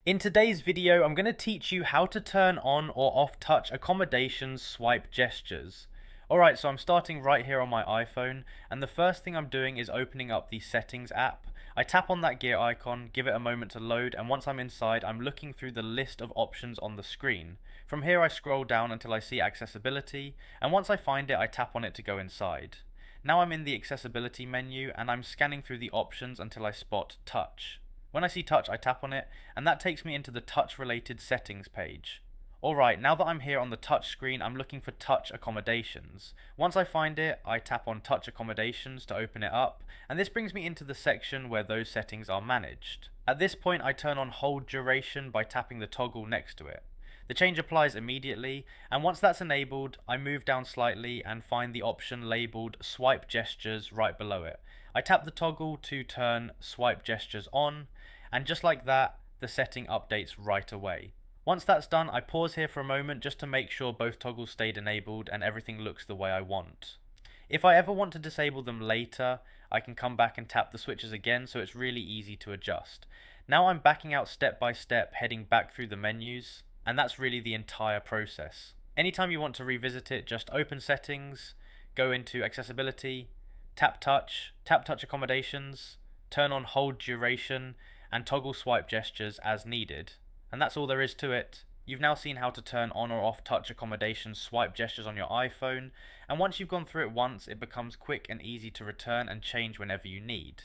In today's video, I'm going to teach you how to turn on or off touch accommodations swipe gestures. Alright, so I'm starting right here on my iPhone, and the first thing I'm doing is opening up the settings app. I tap on that gear icon, give it a moment to load, and once I'm inside, I'm looking through the list of options on the screen. From here I scroll down until I see accessibility, and once I find it, I tap on it to go inside. Now I'm in the accessibility menu, and I'm scanning through the options until I spot touch. When I see touch, I tap on it, and that takes me into the touch related settings page. Alright, now that I'm here on the touch screen, I'm looking for touch accommodations. Once I find it, I tap on touch accommodations to open it up, and this brings me into the section where those settings are managed. At this point, I turn on hold duration by tapping the toggle next to it. The change applies immediately, and once that's enabled, I move down slightly and find the option labeled swipe gestures right below it. I tap the toggle to turn swipe gestures on, and just like that, the setting updates right away. Once that's done, I pause here for a moment just to make sure both toggles stayed enabled and everything looks the way I want. If I ever want to disable them later, I can come back and tap the switches again, so it's really easy to adjust. Now I'm backing out step by step, heading back through the menus, and that's really the entire process. Anytime you want to revisit it, just open settings, go into accessibility, tap touch accommodations, turn on hold duration, and toggle swipe gestures as needed. And that's all there is to it. You've now seen how to turn on or off touch accommodations swipe gestures on your iPhone, and once you've gone through it once, it becomes quick and easy to return and change whenever you need.